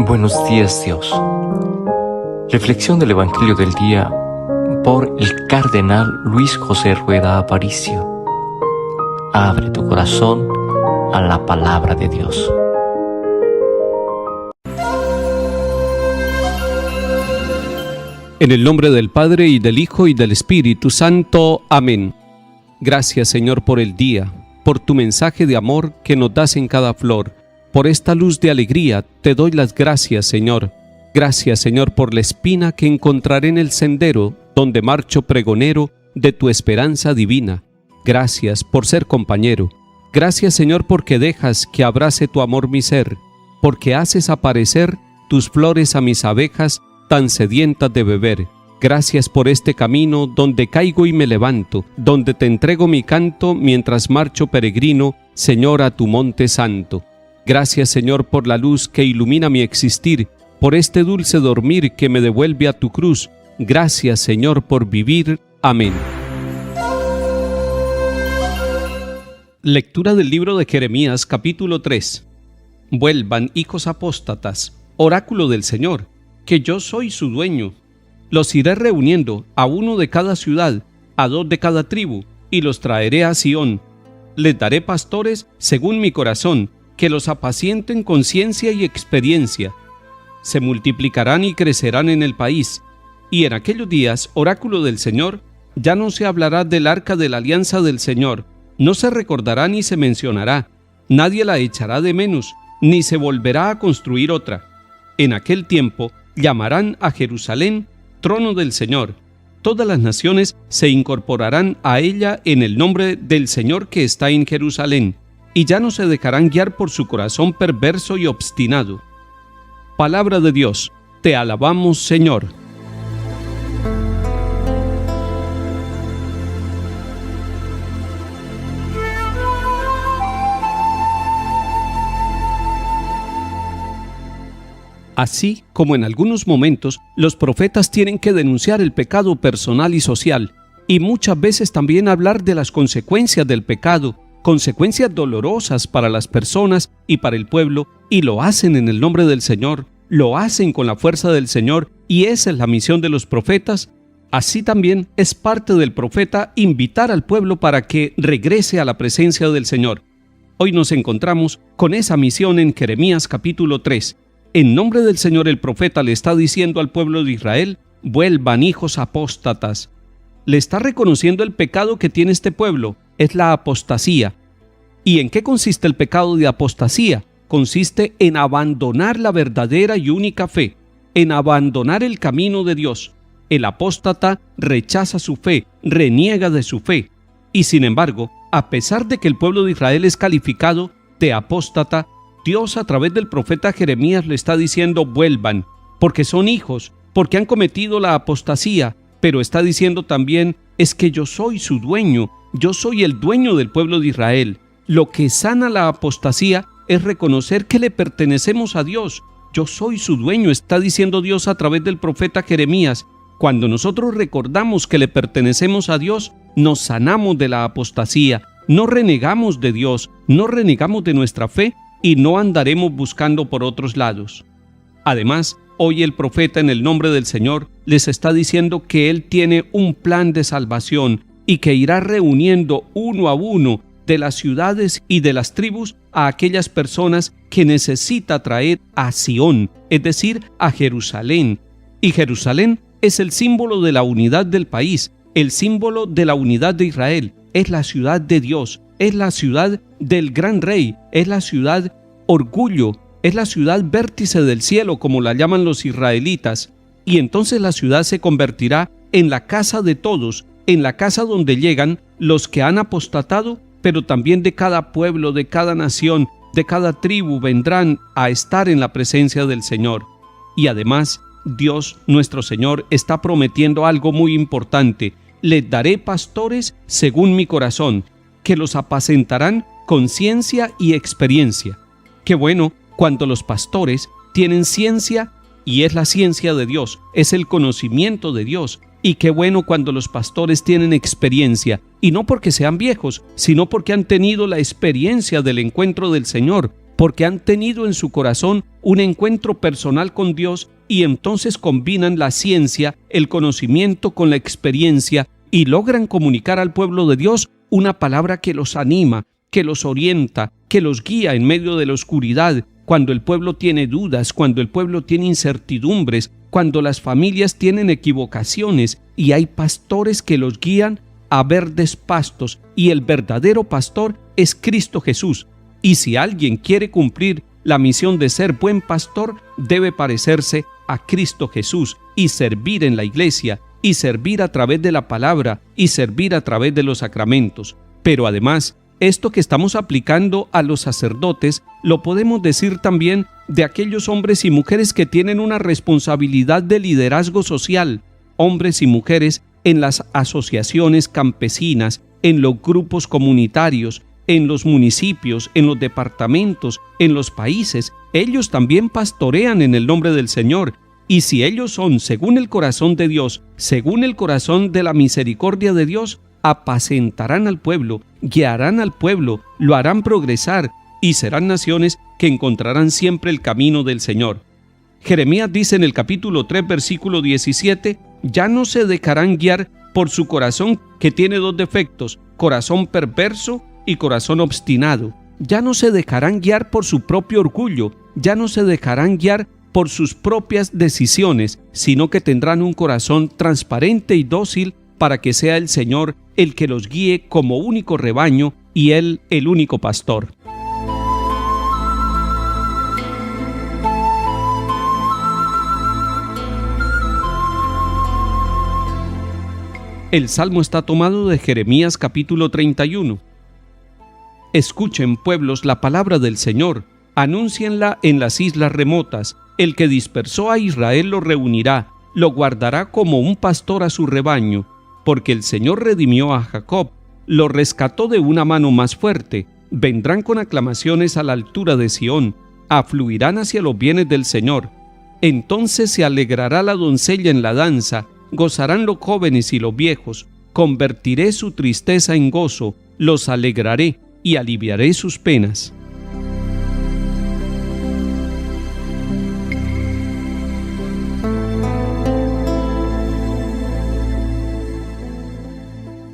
Buenos días, Dios. Reflexión del Evangelio del día por el Cardenal Luis José Rueda Aparicio. Abre tu corazón a la palabra de Dios. En el nombre del Padre, y del Hijo, y del Espíritu Santo. Amén. Gracias, Señor, por el día, por tu mensaje de amor que nos das en cada flor. Por esta luz de alegría te doy las gracias, Señor. Gracias, Señor, por la espina que encontraré en el sendero donde marcho pregonero de tu esperanza divina. Gracias por ser compañero. Gracias, Señor, porque dejas que abrace tu amor mi ser, porque haces aparecer tus flores a mis abejas tan sedientas de beber. Gracias por este camino donde caigo y me levanto, donde te entrego mi canto mientras marcho peregrino, Señor, a tu monte santo. Gracias, Señor, por la luz que ilumina mi existir, por este dulce dormir que me devuelve a tu cruz. Gracias, Señor, por vivir. Amén. Lectura del libro de Jeremías, capítulo 3. Vuelvan, hijos apóstatas, oráculo del Señor, que yo soy su dueño. Los iré reuniendo, a uno de cada ciudad, a dos de cada tribu, y los traeré a Sión. Les daré pastores según mi corazón, que los apacienten con ciencia y experiencia. Se multiplicarán y crecerán en el país, y en aquellos días, oráculo del Señor, ya no se hablará del arca de la alianza del Señor, no se recordará ni se mencionará, nadie la echará de menos, ni se volverá a construir otra. En aquel tiempo llamarán a Jerusalén trono del Señor. Todas las naciones se incorporarán a ella en el nombre del Señor que está en Jerusalén, y ya no se dejarán guiar por su corazón perverso y obstinado. Palabra de Dios, te alabamos, Señor. Así como en algunos momentos los profetas tienen que denunciar el pecado personal y social, y muchas veces también hablar de las consecuencias del pecado, consecuencias dolorosas para las personas y para el pueblo, y lo hacen en el nombre del Señor, lo hacen con la fuerza del Señor, y esa es la misión de los profetas. Así también es parte del profeta invitar al pueblo para que regrese a la presencia del Señor. Hoy nos encontramos con esa misión en Jeremías capítulo 3. En nombre del Señor el profeta le está diciendo al pueblo de Israel: vuelvan, hijos apóstatas. Le está reconociendo el pecado que tiene este pueblo, es la apostasía. ¿Y en qué consiste el pecado de apostasía? Consiste en abandonar la verdadera y única fe, en abandonar el camino de Dios. El apóstata rechaza su fe, reniega de su fe. Y sin embargo, a pesar de que el pueblo de Israel es calificado de apóstata, Dios a través del profeta Jeremías le está diciendo: vuelvan, porque son hijos, porque han cometido la apostasía, pero está diciendo también: es que yo soy su dueño, yo soy el dueño del pueblo de Israel. Lo que sana la apostasía es reconocer que le pertenecemos a Dios. Yo soy su dueño, está diciendo Dios a través del profeta Jeremías. Cuando nosotros recordamos que le pertenecemos a Dios, nos sanamos de la apostasía, no renegamos de Dios, no renegamos de nuestra fe, y no andaremos buscando por otros lados. Además, hoy el profeta en el nombre del Señor les está diciendo que Él tiene un plan de salvación y que irá reuniendo uno a uno de las ciudades y de las tribus a aquellas personas que necesita traer a Sión, es decir, a Jerusalén. Y Jerusalén es el símbolo de la unidad del país, el símbolo de la unidad de Israel, es la ciudad de Dios, es la ciudad del gran rey, es la ciudad orgullo, es la ciudad vértice del cielo, como la llaman los israelitas. Y entonces la ciudad se convertirá en la casa de todos, en la casa donde llegan los que han apostatado, pero también de cada pueblo, de cada nación, de cada tribu vendrán a estar en la presencia del Señor. Y además, Dios, nuestro Señor, está prometiendo algo muy importante: les daré pastores según mi corazón, que los apacentarán con ciencia y experiencia. Qué bueno cuando los pastores tienen ciencia, y es la ciencia de Dios, es el conocimiento de Dios. Y qué bueno cuando los pastores tienen experiencia, y no porque sean viejos, sino porque han tenido la experiencia del encuentro del Señor, porque han tenido en su corazón un encuentro personal con Dios y entonces combinan la ciencia, el conocimiento con la experiencia y logran comunicar al pueblo de Dios una palabra que los anima, que los orienta, que los guía en medio de la oscuridad, cuando el pueblo tiene dudas, cuando el pueblo tiene incertidumbres, cuando las familias tienen equivocaciones y hay pastores que los guían a verdes pastos, y el verdadero pastor es Cristo Jesús. Y si alguien quiere cumplir la misión de ser buen pastor, debe parecerse a Cristo Jesús y servir en la iglesia, y servir a través de la palabra, y servir a través de los sacramentos. Pero además, esto que estamos aplicando a los sacerdotes, lo podemos decir también de aquellos hombres y mujeres que tienen una responsabilidad de liderazgo social, hombres y mujeres en las asociaciones campesinas, en los grupos comunitarios, en los municipios, en los departamentos, en los países. Ellos también pastorean en el nombre del Señor. Y si ellos son según el corazón de Dios, según el corazón de la misericordia de Dios, apacentarán al pueblo, guiarán al pueblo, lo harán progresar y serán naciones que encontrarán siempre el camino del Señor. Jeremías dice en el capítulo 3, versículo 17, ya no se dejarán guiar por su corazón que tiene dos defectos, corazón perverso y corazón obstinado. Ya no se dejarán guiar por su propio orgullo, ya no se dejarán guiar por sus propias decisiones, sino que tendrán un corazón transparente y dócil para que sea el Señor el que los guíe como único rebaño y Él el único pastor. El salmo está tomado de Jeremías capítulo 31. Escuchen, pueblos, la palabra del Señor, anúncienla en las islas remotas. El que dispersó a Israel lo reunirá, lo guardará como un pastor a su rebaño, porque el Señor redimió a Jacob, lo rescató de una mano más fuerte. Vendrán con aclamaciones a la altura de Sión, afluirán hacia los bienes del Señor. Entonces se alegrará la doncella en la danza, gozarán los jóvenes y los viejos. Convertiré su tristeza en gozo, los alegraré y aliviaré sus penas.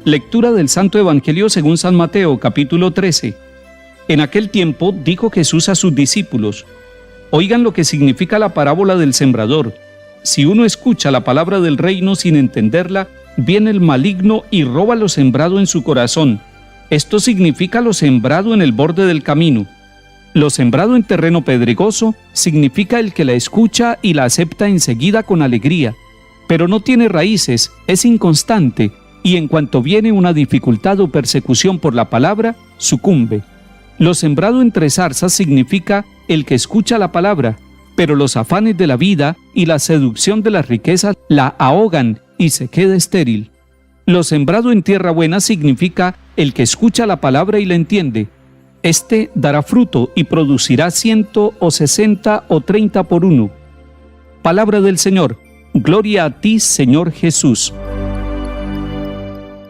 Lectura del Santo Evangelio según San Mateo, capítulo 13. En aquel tiempo dijo Jesús a sus discípulos: oigan lo que significa la parábola del sembrador. Si uno escucha la palabra del reino sin entenderla, viene el maligno y roba lo sembrado en su corazón. Esto significa lo sembrado en el borde del camino. Lo sembrado en terreno pedregoso significa el que la escucha y la acepta enseguida con alegría, pero no tiene raíces, es inconstante, y en cuanto viene una dificultad o persecución por la palabra, sucumbe. Lo sembrado entre zarzas significa el que escucha la palabra, pero los afanes de la vida y la seducción de las riquezas la ahogan y se queda estéril. Lo sembrado en tierra buena significa el que escucha la palabra y la entiende. Este dará fruto y producirá 100 o 60 o 30 por uno. Palabra del Señor. Gloria a ti, Señor Jesús.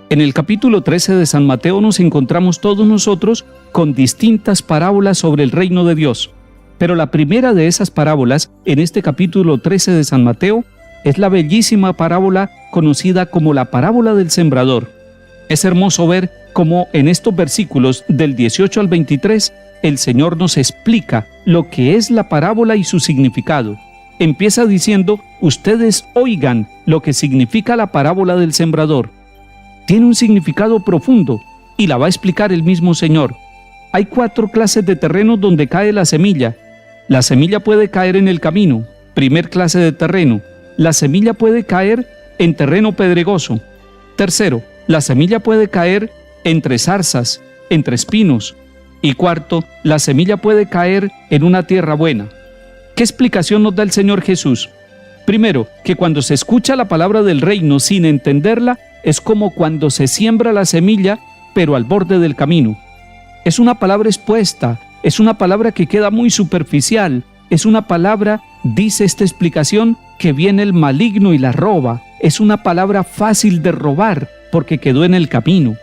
En el capítulo 13 de San Mateo nos encontramos todos nosotros con distintas parábolas sobre el reino de Dios. Pero la primera de esas parábolas, en este capítulo 13 de San Mateo, es la bellísima parábola conocida como la parábola del sembrador. Es hermoso ver cómo en estos versículos del 18 al 23, el Señor nos explica lo que es la parábola y su significado. Empieza diciendo: ustedes oigan lo que significa la parábola del sembrador. Tiene un significado profundo y la va a explicar el mismo Señor. Hay 4 clases de terreno donde cae la semilla. La semilla puede caer en el camino, primer clase de terreno. La semilla puede caer en terreno pedregoso. Tercero, la semilla puede caer entre zarzas, entre espinos. Y cuarto, la semilla puede caer en una tierra buena. ¿Qué explicación nos da el Señor Jesús? Primero, que cuando se escucha la palabra del reino sin entenderla, es como cuando se siembra la semilla, pero al borde del camino. Es una palabra expuesta, es una palabra que queda muy superficial, es una palabra, dice esta explicación, que viene el maligno y la roba. Es una palabra fácil de robar, porque quedó en el camino.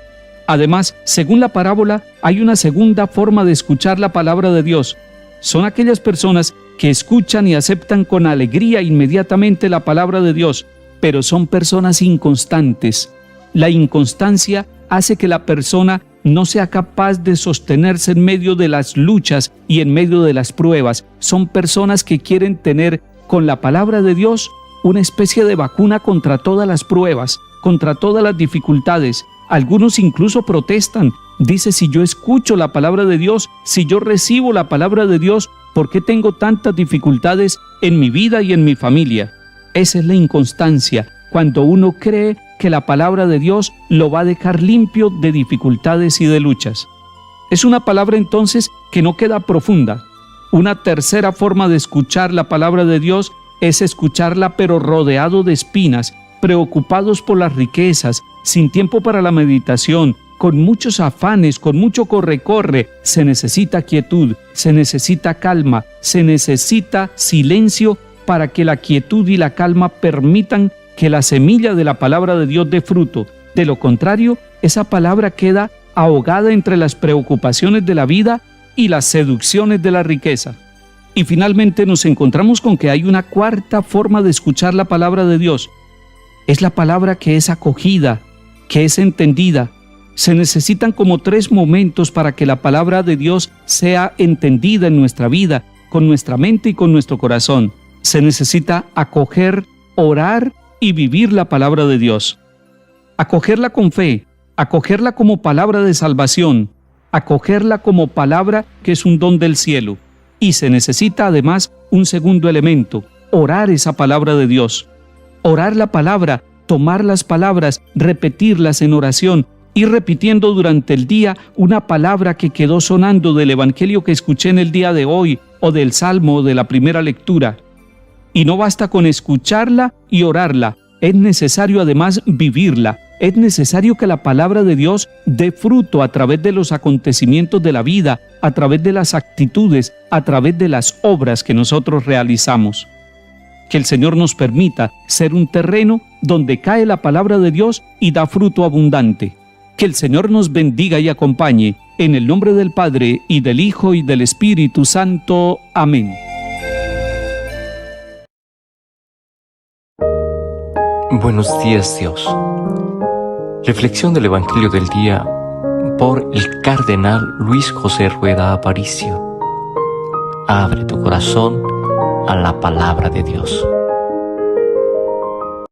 Además, según la parábola, hay una segunda forma de escuchar la palabra de Dios. son aquellas personas que escuchan y aceptan con alegría inmediatamente la palabra de Dios, pero son personas inconstantes. La inconstancia hace que la persona no sea capaz de sostenerse en medio de las luchas y en medio de las pruebas. Son personas que quieren tener con la palabra de Dios una especie de vacuna contra todas las pruebas, contra todas las dificultades. Algunos incluso protestan. Dice, si yo escucho la palabra de Dios, si yo recibo la palabra de Dios, ¿por qué tengo tantas dificultades en mi vida y en mi familia? Esa es la inconstancia, cuando uno cree que la palabra de Dios lo va a dejar limpio de dificultades y de luchas. Es una palabra entonces que no queda profunda. Una tercera forma de escuchar la palabra de Dios es escucharla pero rodeado de espinas, preocupados por las riquezas, sin tiempo para la meditación, con muchos afanes, con mucho corre-corre. Se necesita quietud, se necesita calma, se necesita silencio para que la quietud y la calma permitan que la semilla de la palabra de Dios dé fruto. De lo contrario, esa palabra queda ahogada entre las preocupaciones de la vida y las seducciones de la riqueza. Y finalmente nos encontramos con que hay una cuarta forma de escuchar la palabra de Dios. Es la palabra que es acogida, que es entendida. Se necesitan como 3 momentos para que la palabra de Dios sea entendida en nuestra vida, con nuestra mente y con nuestro corazón. Se necesita acoger, orar y vivir la palabra de Dios. Acogerla con fe, acogerla como palabra de salvación, acogerla como palabra que es un don del cielo. Y se necesita además un segundo elemento, orar esa palabra de Dios. Orar la palabra, tomar las palabras, repetirlas en oración, ir repitiendo durante el día una palabra que quedó sonando del evangelio que escuché en el día de hoy, o del salmo o de la primera lectura. Y no basta con escucharla y orarla, es necesario además vivirla. Es necesario que la palabra de Dios dé fruto a través de los acontecimientos de la vida, a través de las actitudes, a través de las obras que nosotros realizamos. Que el Señor nos permita ser un terreno donde cae la palabra de Dios y da fruto abundante. Que el Señor nos bendiga y acompañe, en el nombre del Padre, y del Hijo, y del Espíritu Santo. Amén. Buenos días, Dios. Reflexión del Evangelio del día por el Cardenal Luis José Rueda Aparicio. Abre tu corazón a la palabra de Dios.